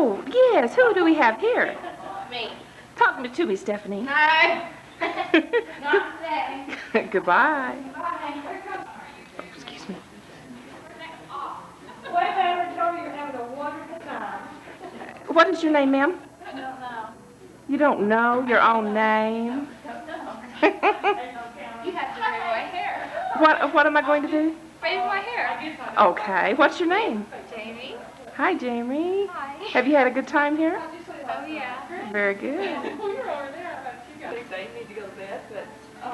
Oh, yes. Who do we have here? Me. Talk to me, Stephanie. No. Not today. Goodbye. Bye. Oh, excuse me. Well, I told you you're having a wonderful time. What is your name, ma'am? I don't know. You don't know your own name? You have to braid my hair. What am I going to do? Braid my hair. Okay. What's your name? Jamie. Hi, Jamie. Hi. Have you had a good time here? Oh, yeah. Very good. You're over there. You need to go to bed, but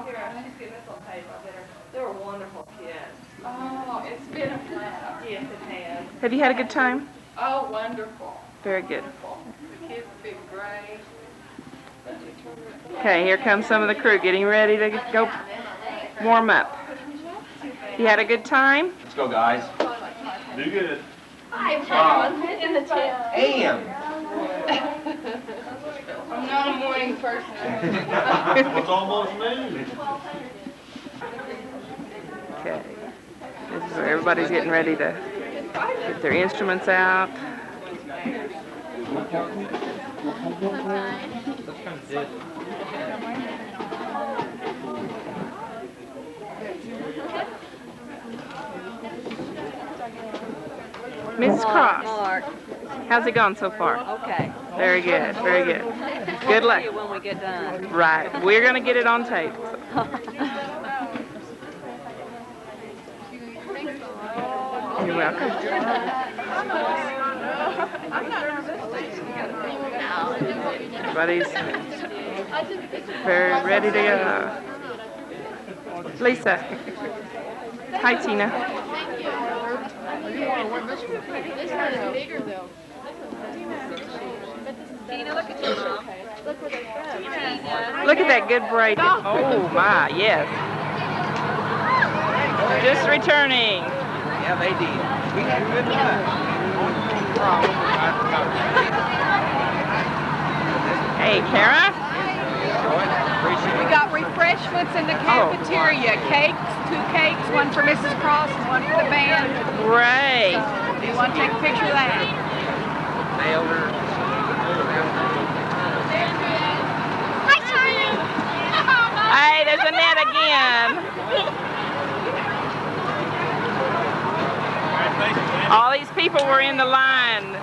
here, she's getting this on tape. I better. They were wonderful kids. Oh, it's been a blast. Yes, it has. Have you had a good time? Oh, wonderful. Very good. Wonderful. The kids have been great. Okay, here comes some of the crew getting ready to go warm up. You had a good time? Let's go, guys. Do good. Hi, John. In the tent. Am. I'm not a morning person. It's almost noon. Okay. This is where everybody's getting ready to get their instruments out. Mrs. Cross, Mark. how's it gone so far? Okay. Very good, very good. Good luck. See you when we get done. Right, we're going to get it on tape. You're welcome. Everybody's very ready to go. Lisa. Hi, Tina. This one is bigger, though. Tina, look at your mom. Look where they go. Look at that good braid. Oh, my, yes. Just returning. Yeah, they did. We had good luck. Hey, Kara. We got refreshments in the cafeteria. Cakes, 2 cakes, one for Mrs. Cross and one for the band. Great. Do you want to take a picture of that? Nailed her. Hey, there's Annette again. All these people were in the line.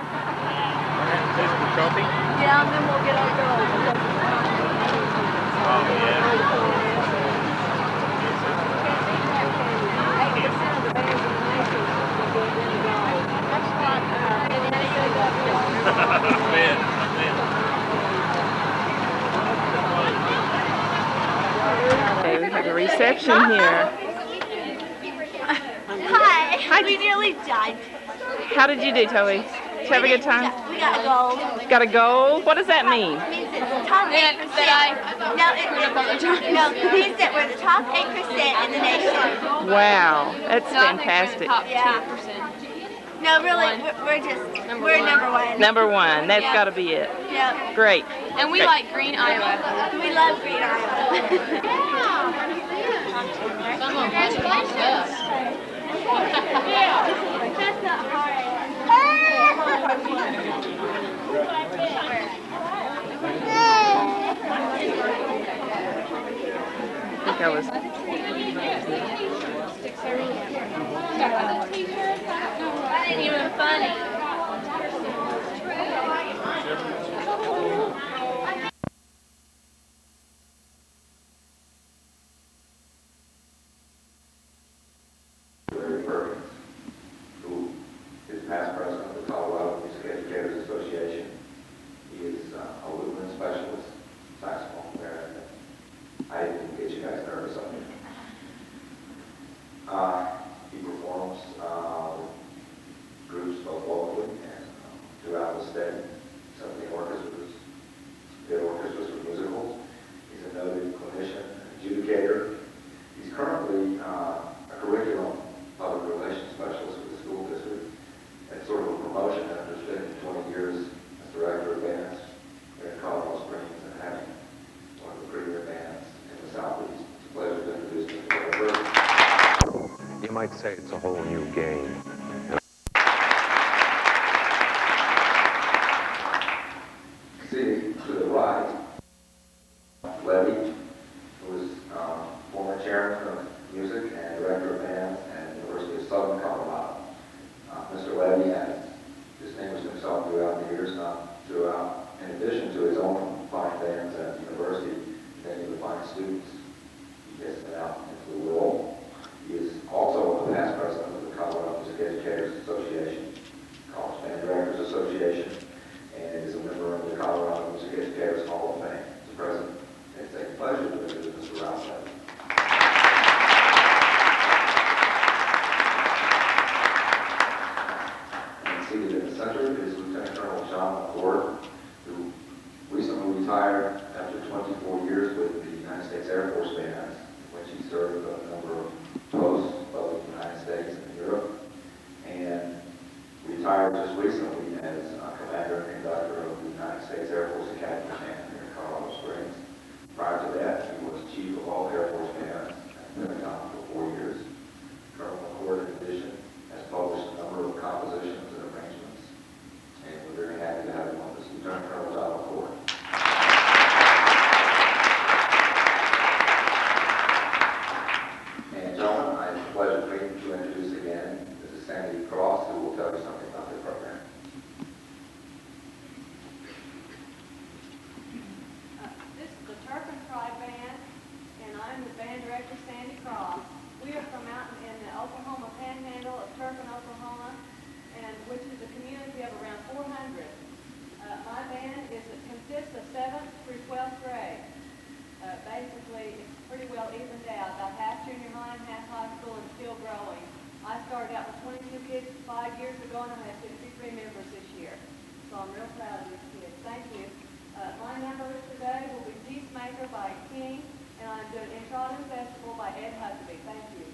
Yeah, and then we'll get our girls. Okay, we have a reception here. Hi. We nearly died. How did you do, Toby? Did you have a good time? We got a gold. Got a gold? What does that mean? It means it's top 8%. No, it means that we're the top 8% in the nation. Wow, that's fantastic. Yeah. No, really, we're number one. Number one, that's got to be it. Yeah. Great. And we Great. like green Iowa. We love Green Iowa. That's not hard. I think I was. That ain't even funny. Turpin, who is past president of the Colorado Music Educators Association. He is a lutheran specialist, saxophone player. I didn't get you guys nervous on him. He performs with groups both locally and throughout the state. Symphony orchestras, big orchestras with musicals. He's a noted clinician, adjudicator. He's currently a curriculum public relations specialist with the school district. It's sort of a promotion after spending 20 years as director of bands in Colorado Springs and having one of the premier bands in the Southeast. It's a pleasure to introduce him to our You might say it's a whole new game. right, Levy, who was former chairman of music and director of bands at the University of Southern Colorado. Mr. Levy has distinguished himself throughout the years, in addition to his own fine bands at the university, many of the fine students he gets them out into the world. He is also the past president of the Colorado Music Educators Association, College Band Directors Association, and is a member of the Colorado Music Educators Hall of Fame. Mr. President, it's a pleasure to visit Mr. Ralph Levy. And seated in the center is Lieutenant Colonel John McCord, who recently retired after 24 years with the United States Air Force Band, in which he served a number of posts both in the United States and Europe, and retired just recently as commander and conductor of the United States Air Force Academy Band here in Colorado Springs. Prior to that, he was chief of all Air Force bands at the Pentagon for 4 years. Colonel McCord, in addition, has published a number of compositions and arrangements, and we're very happy to have him on this. Lieutenant Colonel John McCord. And gentlemen, I have the pleasure to introduce again Mrs. Sandy Cross, who will tell you something about the program. This is the Turpin Band, and I'm the band director, Sandy Cross. We are from out in the Oklahoma Panhandle of Turpin, Oklahoma, and which is a community of around 400. My band consists of 7th through 12th grade. Basically, it's pretty well evened out. About half junior high and half high school and still growing. I started out with 22 kids 5 years ago, and I have 63 members this year. So I'm real proud of these kids. Thank you. My number today will be Peacemaker by King, and I'm doing Intrautus Festival by Ed Huckabee. Thank you.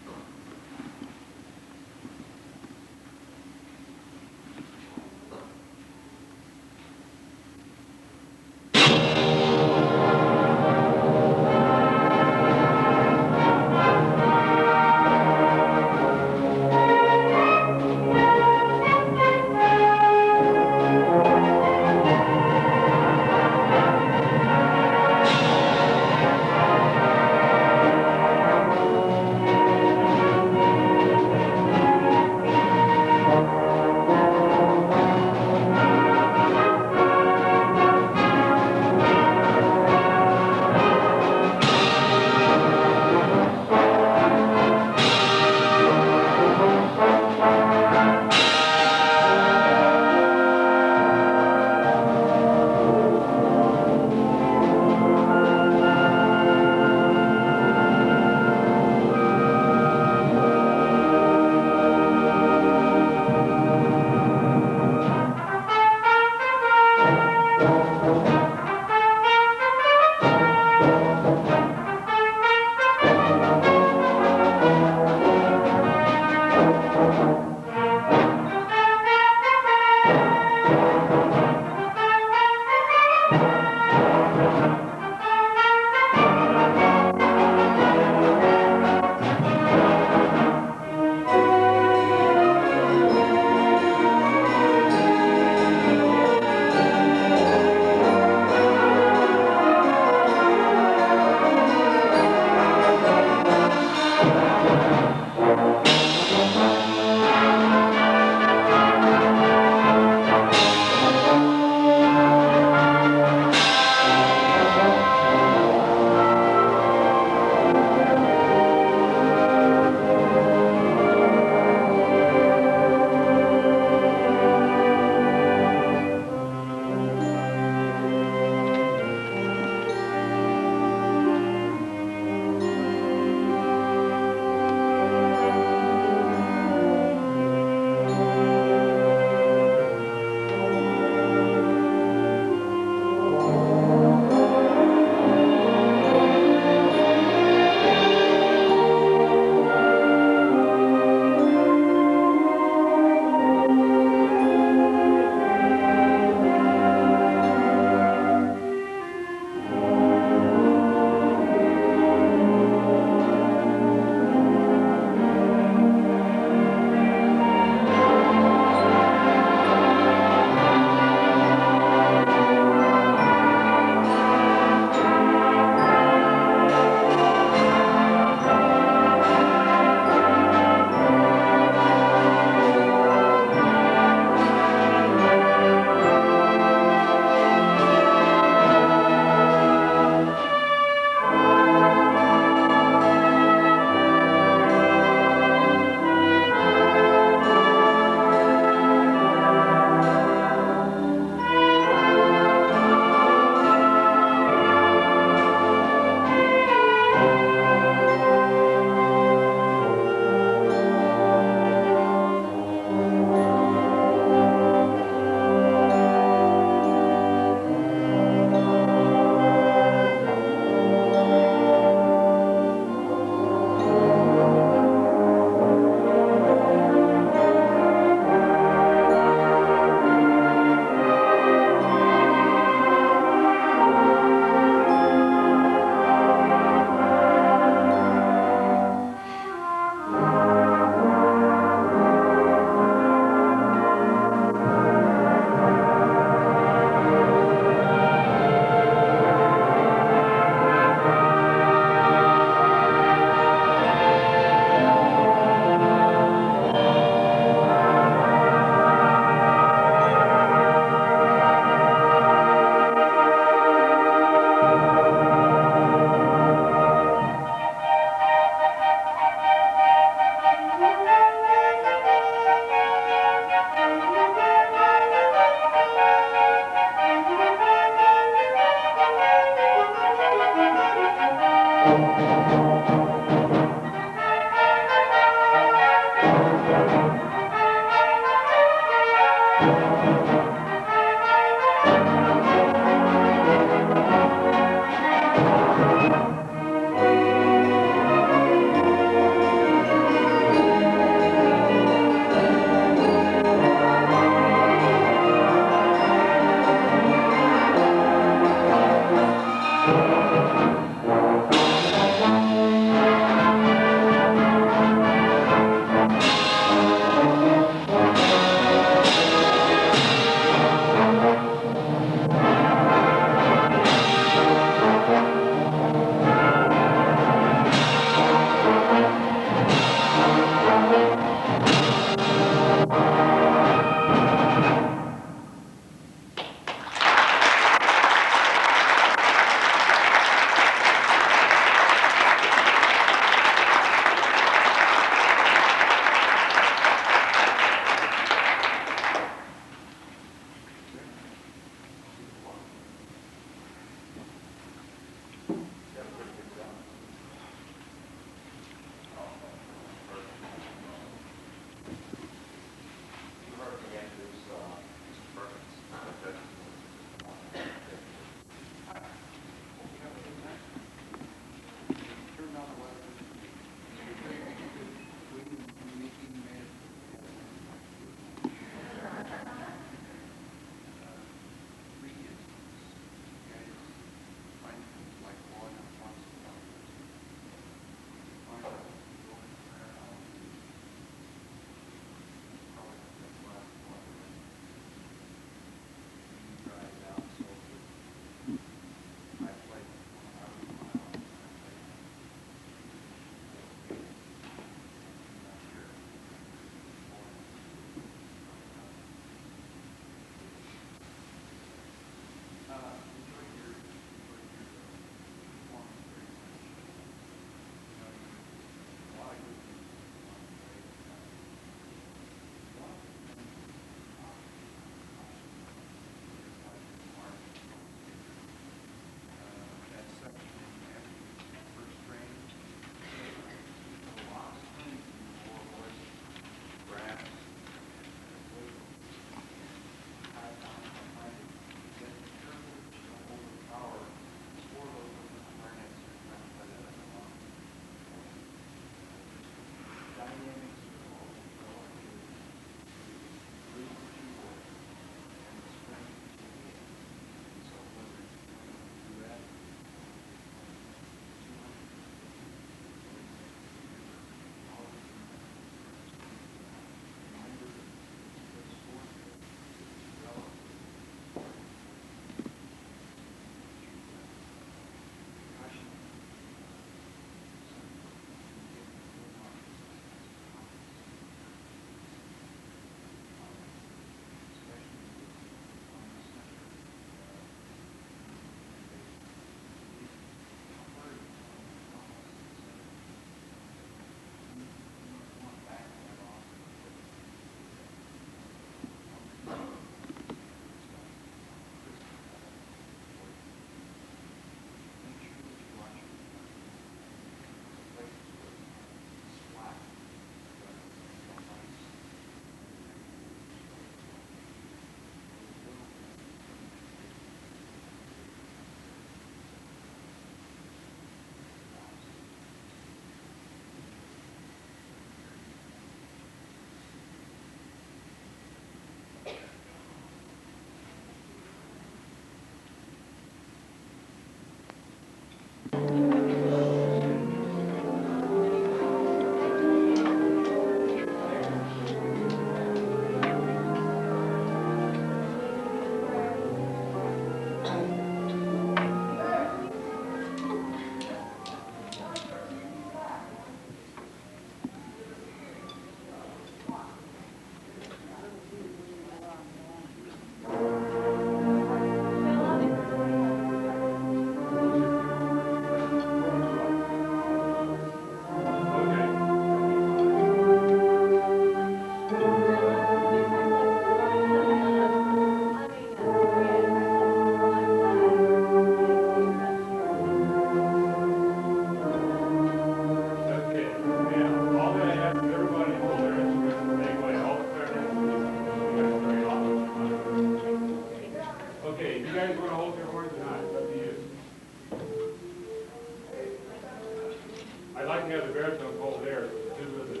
like to have the baritone pole there, so the two with it.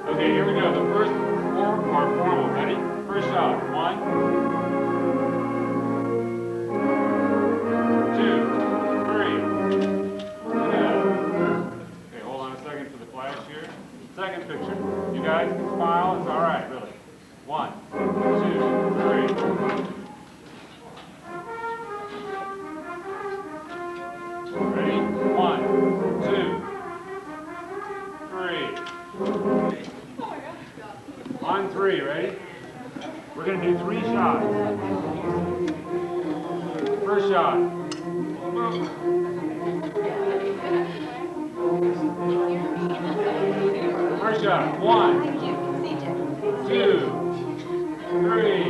Okay, here we go. The first four are formal. Ready? First shot. 1, 2, 3. Yeah. Okay, hold on a second for the flash here. Second picture. You guys can smile. It's all right, really. 1, 2, 3. Ready? 1, 2, 3. On 3, ready? We're going to do 3 shots. First shot. First shot. 1, 2, 3.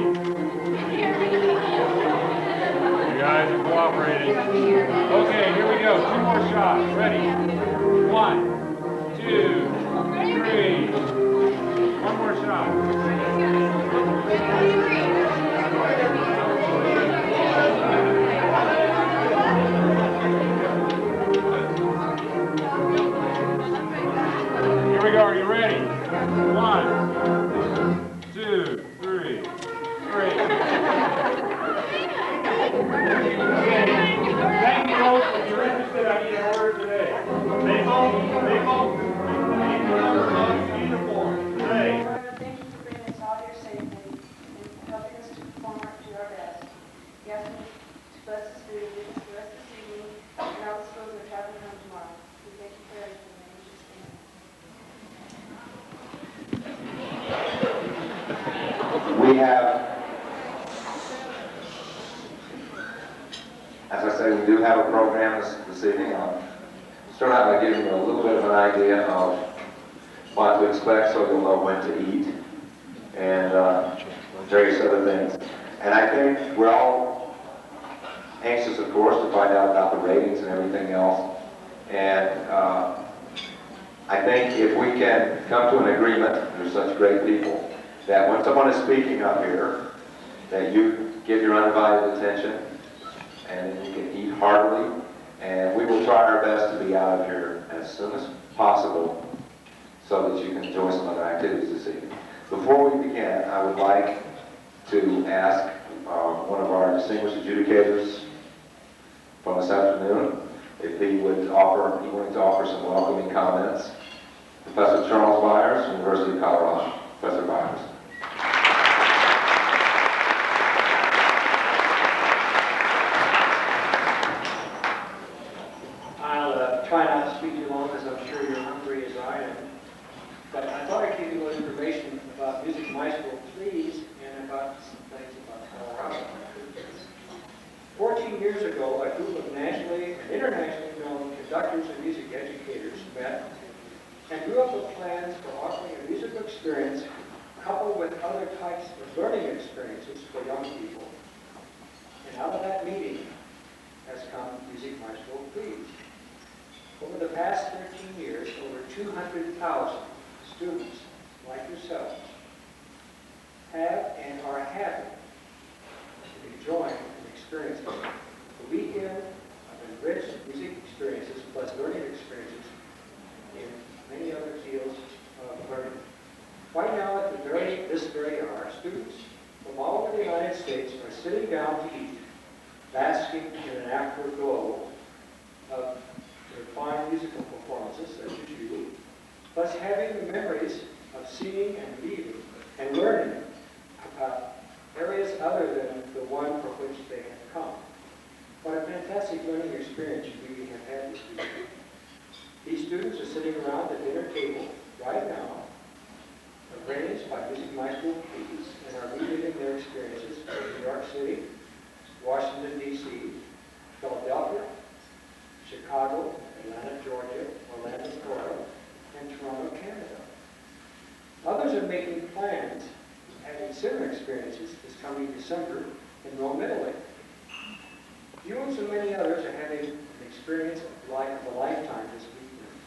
You guys are cooperating. Okay, here we go. 2 more shots. Ready? 1, 2, 3. One more shot. Here we go. Are you ready? 1, 2, 3. Great. Thank you, folks. If you're interested, I need an order today. Maple, uniform. Today. Thank you for bringing us all here safely and helping us to perform to our best. We ask you to bless us food, give us the rest of this evening, and all the schools that are traveling home tomorrow. We thank you for everything. We have, as I say, we do have a program this evening. I'll start out by giving you a little bit of an idea of what to expect so you'll know when to eat and various other things. And I think we're all anxious, of course, to find out about the ratings and everything else. And I think if we can come to an agreement, there's such great people, that when someone is speaking up here, that you give your undivided attention and you can eat heartily, and we will try our best to be out of here as soon as possible so that you can enjoy some other activities this evening. Before we begin, I would like to ask one of our distinguished adjudicators from this afternoon if he would offer, he wanted to offer some welcoming comments. Professor Charles Byers, University of Colorado. Professor Byers. I'll try not to speak too long because I'm sure you're hungry as I am. But I thought I'd give you a little information about Music Maestro, please, and about some things about Colorado. 14 years ago, a group of nationally and internationally known conductors and music educators met and drew up a plan for offering a musical experience coupled with other types of learning experiences for young people. And out of that meeting has come Music Maestro, please. Over the past 13 years, over 200,000 students like yourselves have and are happy to enjoy and experience the weekend of enriched music experiences plus learning experiences in many other fields of learning. Right now, at this very hour, students from all over the United States are sitting down to eat, basking in an afterglow of their fine musical performances, such as you, plus having the memories of seeing and reading and learning about areas other than the one for which they have come. What a fantastic learning experience we have had this week. These students are sitting around the dinner table right now, arranged by Music Maestro Please, and are reliving their experiences in New York City, Washington, D.C., Philadelphia, Chicago, Atlanta, Georgia, Orlando, Florida, and Toronto, Canada. Others are making plans, having similar experiences this coming December in Rome, Italy. You and so many others are having an experience of a lifetime this weekend.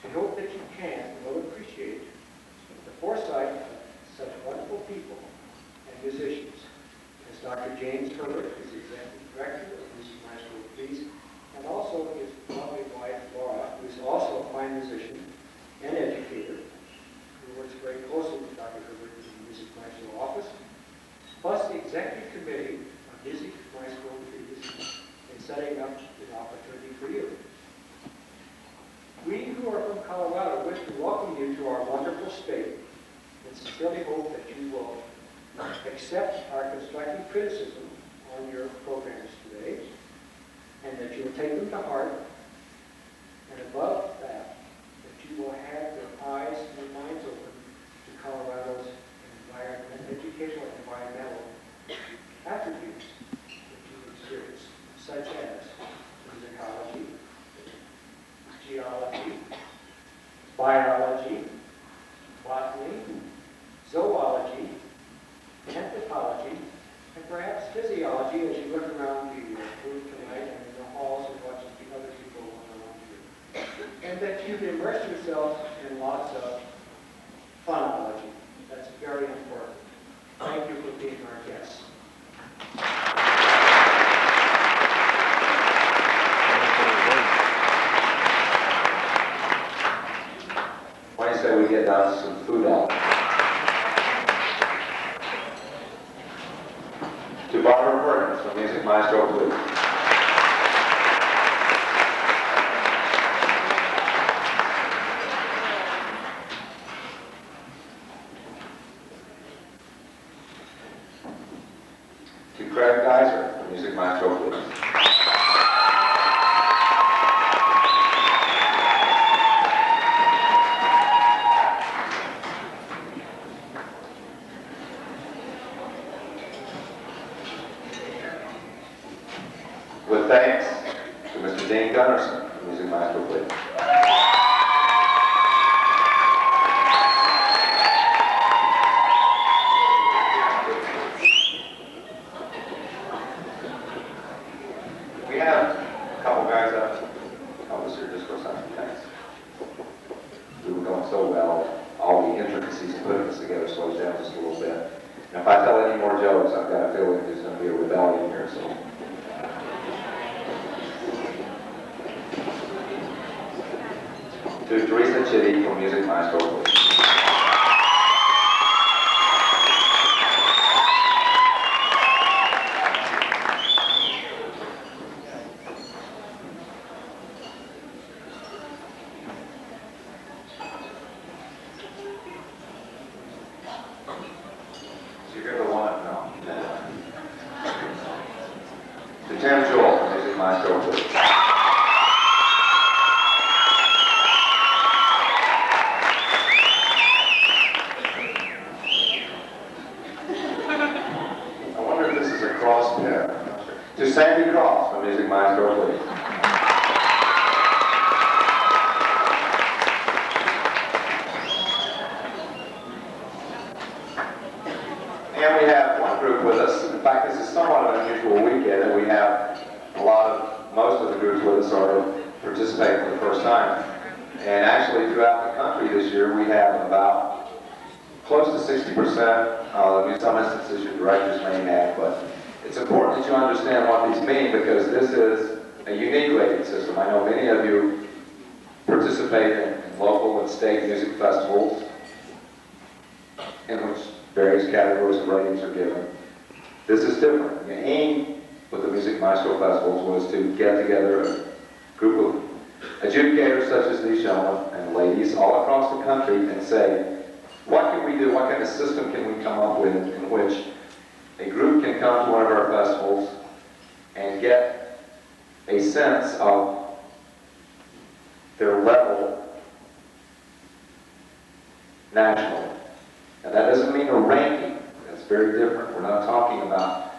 We hope that you can and will appreciate the foresight of such wonderful people and musicians Dr. James Herbert is the Executive Director of Music Maestro Please, and also his lovely wife, Laura, who is also a fine musician and educator, who works very closely with Dr. Herbert in the Music Maestro office, plus the Executive Committee of Music Maestro Please in setting up the opportunity for you. We who are from Colorado wish to welcome you to our wonderful state and sincerely hope that you will accept our constructive criticism on your programs today, and that you will take them to heart, and above that, that you will have your eyes and minds open to Colorado's educational and environmental attributes that you experience, such as musicology, geology, biology, botany, zoology, anthropology, and perhaps physiology as you look around the room tonight and in the halls and watch the other people around you. And that you've immersed yourself in lots of phonology. That's very important. Thank you for being our guests. Why do you say we get down to some food out? To Barbara Burns from Music Maestro, please. To Craig Geiser from Music Maestro, please. With thanks to Mr. Dean Gunnarsson from Music Maestro, please. We have a couple guys up. Help us here just for a second, thanks. We were going so well, all the intricacies of putting this together slows down just a little bit. And if I tell any more jokes, I've got a feeling there's going to be a rebellion here, so. To Teresa Chitty from Music Maestro, please. So you're the one? No. To Tim Joel from Music Maestro, please. To Sandy Cross from Music Maestro, please. And we have one group with us. In fact, this is somewhat of an unusual weekend, and we have most of the groups with us are participating for the first time. And actually, throughout the country this year, we have about close to 60%. In some instances, your directors may have, but it's important that you understand what these mean because this is a unique rating system. I know many of you participate in local and state music festivals in which various categories of ratings are given. This is different. The aim with the Music Maestro festivals was to get together a group of adjudicators such as these gentlemen and ladies all across the country and say, what can we do, what kind of system can we come up with in which a group can come to one of our festivals and get a sense of their level nationally. And that doesn't mean a ranking. That's very different. We're not talking about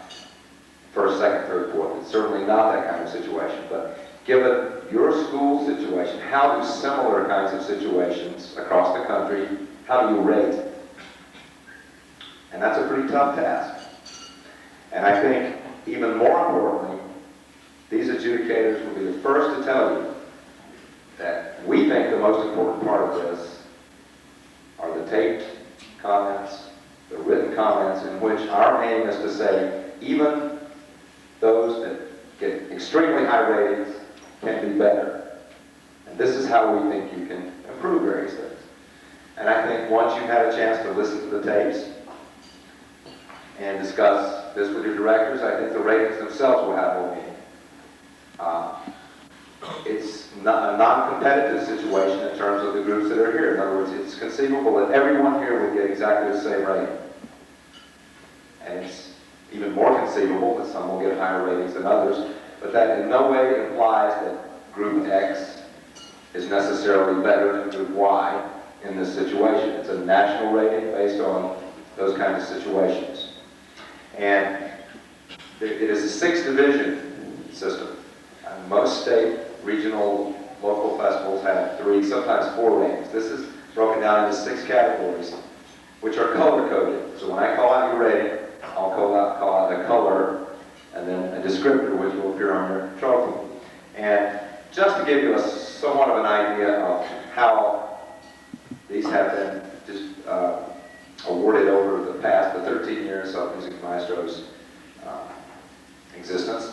first, second, third, fourth. It's certainly not that kind of situation. But given your school situation, how do similar kinds of situations across the country, how do you rate? And that's a pretty tough task. And I think, even more importantly, these adjudicators will be the first to tell you that we think the most important part of this are the taped comments, the written comments, in which our aim is to say, even those that get extremely high ratings can be better. And this is how we think you can improve various things. And I think once you've had a chance to listen to the tapes and discuss this with your directors, I think the ratings themselves will have more meaning. It's not a non-competitive situation in terms of the groups that are here. In other words, it's conceivable that everyone here would get exactly the same rating. And it's even more conceivable that some will get higher ratings than others, but that in no way implies that Group X is necessarily better than Group Y in this situation. It's a national rating based on those kinds of situations. And it is a 6-division system. Most state, regional, local festivals have 3, sometimes 4 ratings. This is broken down into 6 categories, which are color-coded. So when I call out your rating, I'll call out a color and then a descriptor, which will appear on your trophy. And just to give you somewhat of an idea of how these have been just awarded over the past, the 13 years of Music Maestro's existence,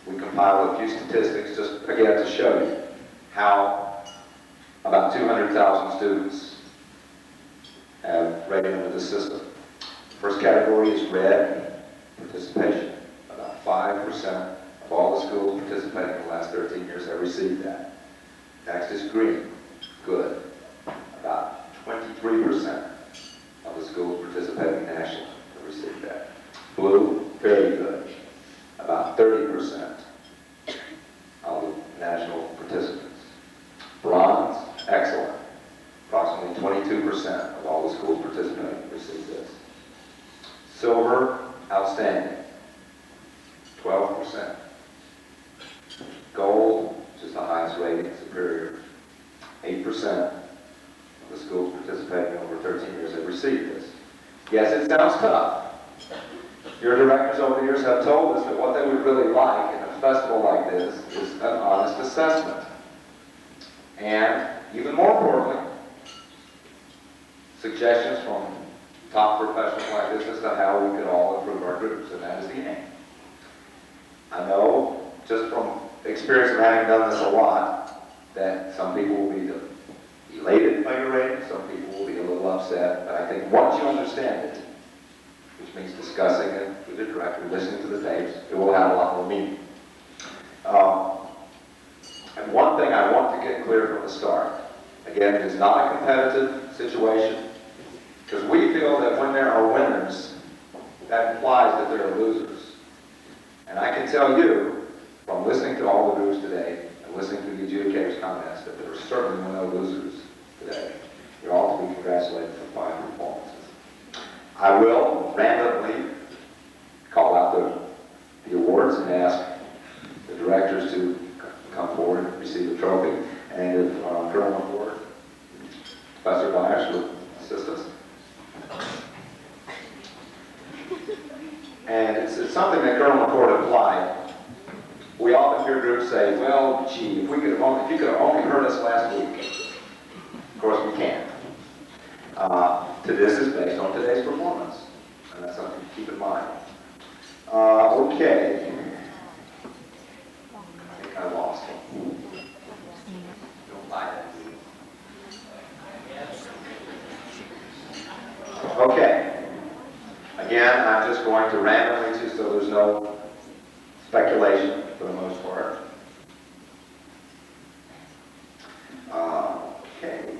we compiled a few statistics just, again, to show you how about 200,000 students have rated under the system. First category is red, participation. About 5% of all the schools participating in the last 13 years have received that. Next is green, good. About 23% of the schools participating nationally have received that. Blue, very good. About 30% of the national participants. Bronze, excellent. Approximately 22% of all the schools participating receive this. Silver, outstanding. 12%. Gold, which is the highest rating, superior. 8% of the schools participating over 13 years have received this. Yes, it sounds tough. Your directors over the years have told us that what they would really like in a festival like this is an honest assessment. And even more importantly, suggestions from top professionals like this as to how we could all improve our groups, and that is the aim. I know, just from experience of having done this a lot, that some people will be elated by your rating, some people will be a little upset, but I think once you understand it, which means discussing it with the director, listening to the tapes, it will have a lot more meaning. And one thing I want to get clear from the start, again, it is not a competitive situation, because we feel that when there are winners, that implies that there are losers. And I can tell you, from listening to all the groups today, and listening to the adjudicators' comments, that there are certainly no losers today. You're all to be congratulated for fine performances. I will randomly call out the awards and ask the directors to come forward and receive the trophy. And if Colonel McCord, Professor Byers would assist us. And it's something that Colonel McCord applied. We often hear groups say, well, gee, if you could have only heard us last week. Of course we can't. This is based on today's performance. And that's something to keep in mind. Okay. I think I lost him. Don't buy that. Okay. Again, I'm just going to randomly choose so there's no speculation for the most part. Okay.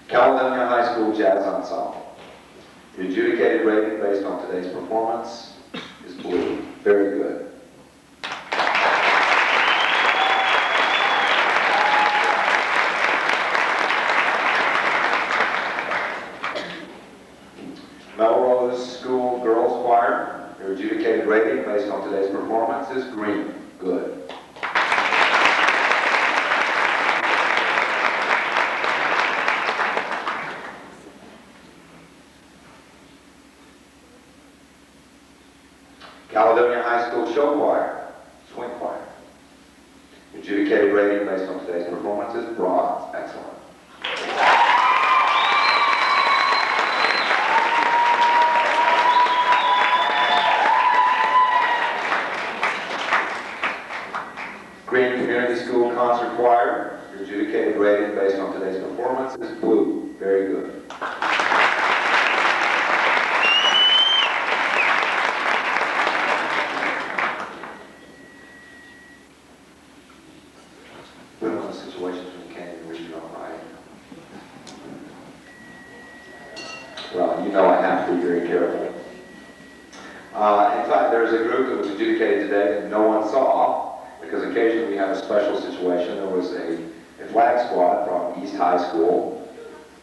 Caledonia High School Jazz Ensemble. The adjudicated rating based on today's performance is blue. Very good. Melrose School Girls Choir. Their adjudicated rating based on today's performance is green. Good. Caledonia High School Show Choir, Swing Choir. Adjudicated rating based on today's performance is bronze. Excellent. Well, you know I have to be very careful. In fact, there's a group that was adjudicated today that no one saw, because occasionally we have a special situation. There was a flag squad from East High School,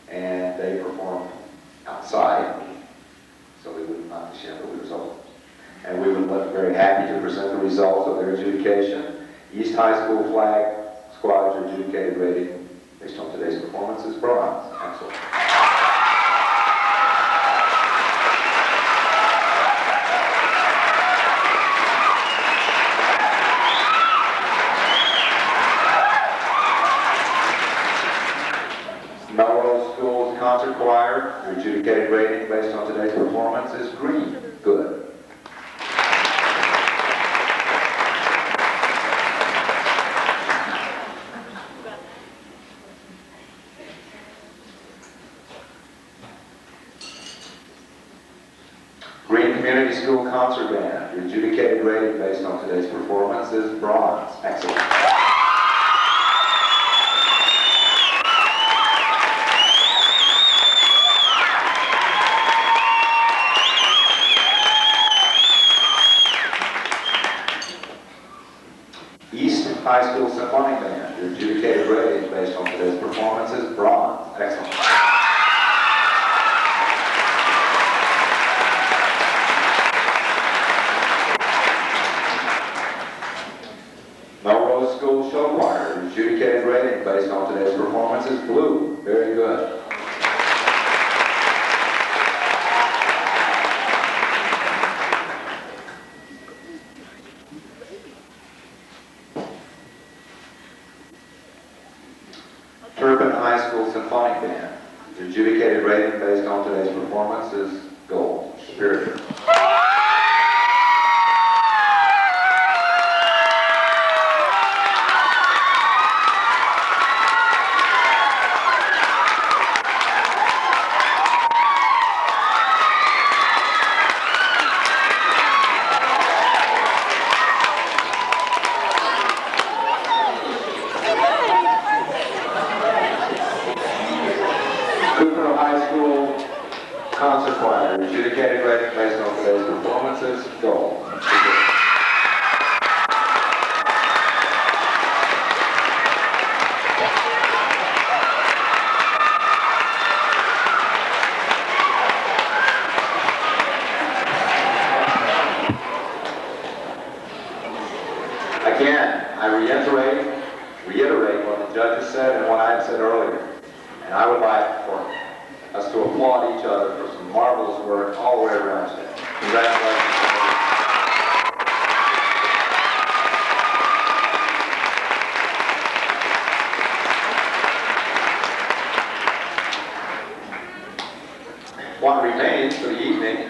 and they performed outside, so they would not share the results. And we would be very happy to present the results of their adjudication. East High School flag squad's adjudicated rating based on today's performance is bronze. Excellent. Melrose School's concert choir, their adjudicated rating based on today's performance is green. Good. Green Community School Concert Band, your adjudicated rating based on today's performance is bronze. Excellent. East High School Symphonic Band, your adjudicated rating based on today's performance is bronze. Excellent. Melrose School Show Choir, your adjudicated rating based on today's performance is blue. Very good. Turpin High School Symphonic Band, your adjudicated rating based on today's performance is gold. Superior. High School Concert Choir, adjudicated rating based on today's performances, gold. Again, I reiterate what the judges said and what I had said earlier. And I would like for us to applaud each other for some marvelous work all the way around today. Congratulations. What remains for the evening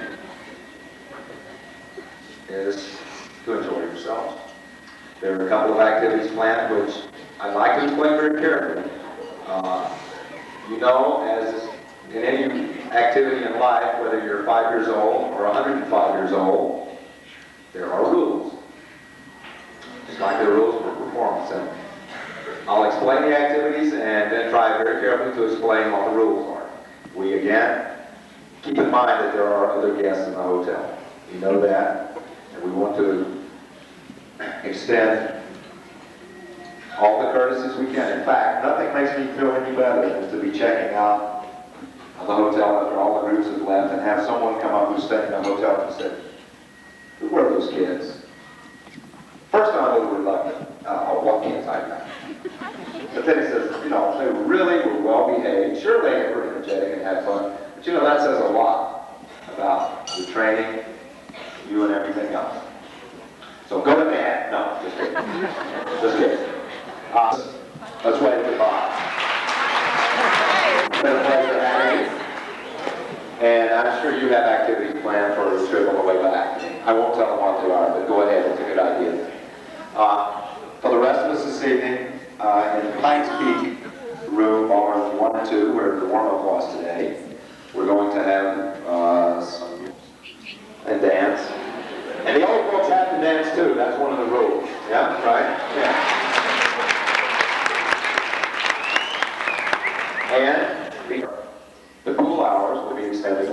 is to enjoy yourselves. There are a couple of activities planned which I'd like to explain very carefully. You know, as in any activity in life, whether you're 5 years old or 105 years old, there are rules. Just like there are rules for performance. And I'll explain the activities and then try very carefully to explain what the rules are. We, again, keep in mind that there are other guests in the hotel. You know that. And we want to extend all the courtesies we can. In fact, nothing makes me feel any better than to be checking out of the hotel after all the groups have left and have someone come up who's staying in the hotel and say, "Who were those kids?" First I'm a little reluctant. What kids I got? But then he says, you know, they really were well behaved. Sure, they were energetic and had fun. But you know, that says a lot about the training, you and everything else. So go to bed. No, just kidding. Just kidding. Let's wave goodbye. It's been a pleasure having you. And I'm sure you have activities planned for the trip on the way back. I won't tell them what they are, but go ahead. It's a good idea. For the rest of us this evening, in Pikes Peak room, ballrooms 1 and 2, where the warm-up was today, we're going to have some music and dance. And the old folks have to dance too. That's one of the rules. Yeah, right? Yeah. And the pool hours will be extended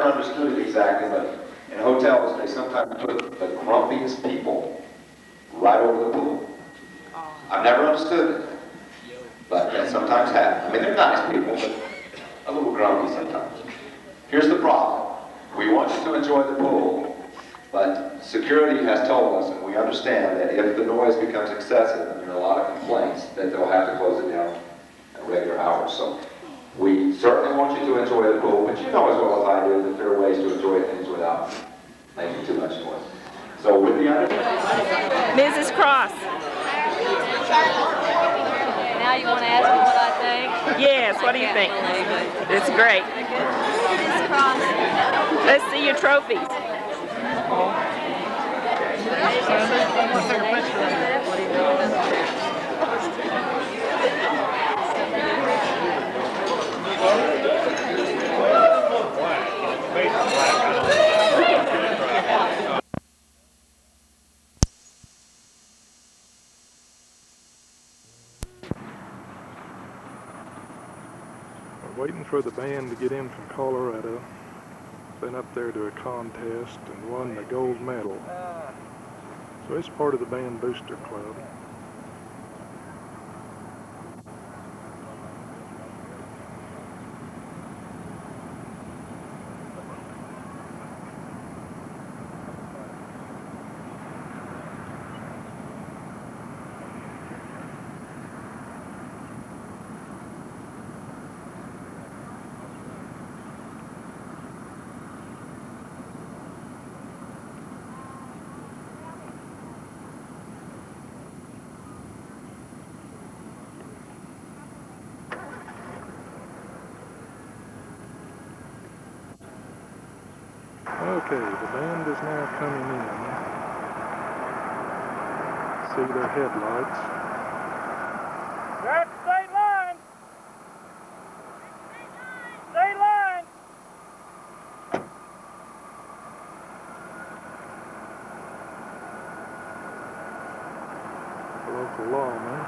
never understood it exactly, but in hotels, they sometimes put the grumpiest people right over the pool. I've never understood it, but that sometimes happens. I mean, they're nice people, but a little grumpy sometimes. Here's the problem. We want you to enjoy the pool, but security has told us, and we understand that if the noise becomes excessive, and there are a lot of complaints, that they'll have to close it down at regular hours. So we certainly want you to enjoy the pool, but you know as well as I do that there are ways to enjoy things without making too much noise. So with the other... Mrs. Cross. Now you want to ask me what I think? Yes, what do you think? It's great. Let's see your trophies. We're waiting for the band to get in from Colorado. Been up there to a contest and won the gold medal. So it's part of the Band Booster Club. Okay, the band is now coming in. See their headlights. Grab the state line! State line! Local lawman.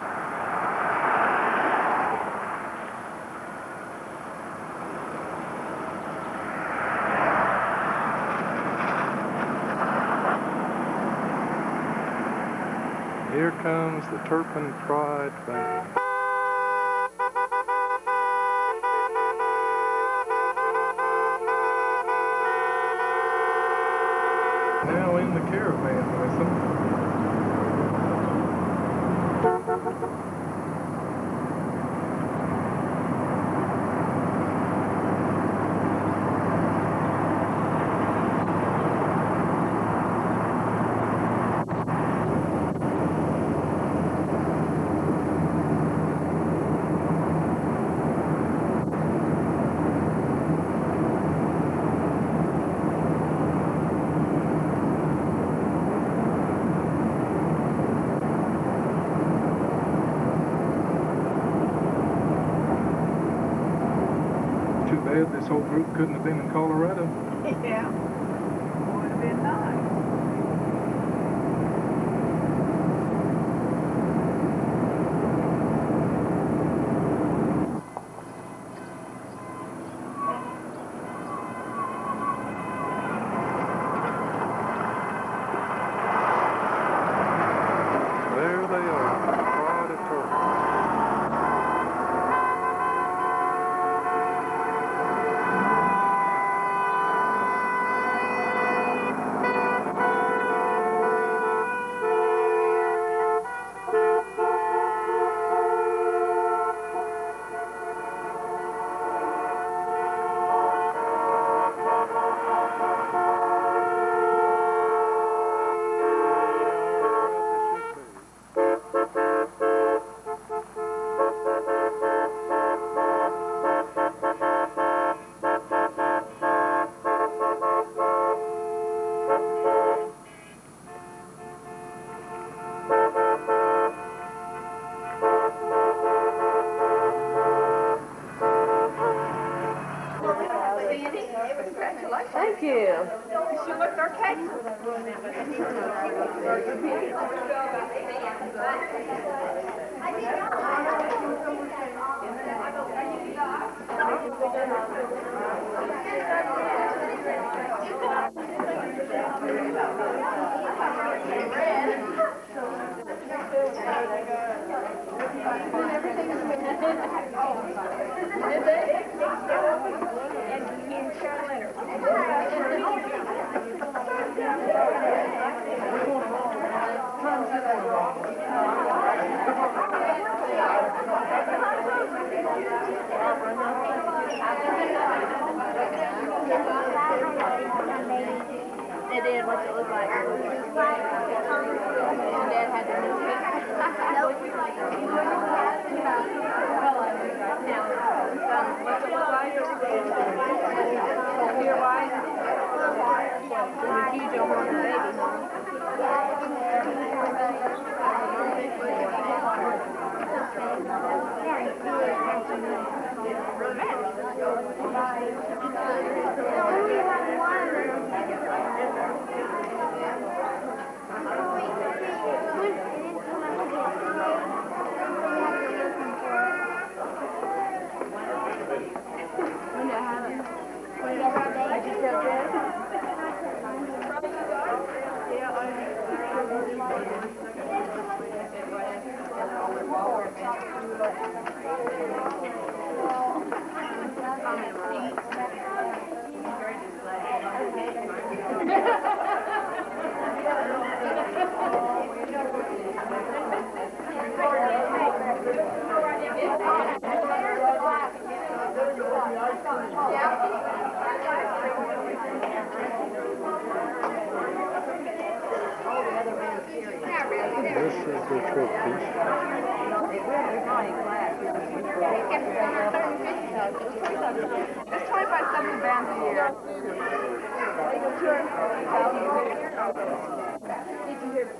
Here comes the Turpin Pride Band. Now in the caravan with them. Too bad this whole group couldn't have been in Colorado. Yeah. Would have been nice. There they are, Pride of Turpin. Thank you. She looked our cake. They did. What's it look like? Dad had to move it. What's it look like? Clear white? Huge over on the This is the trophy. That's 25 70 bands a year. Did you hear the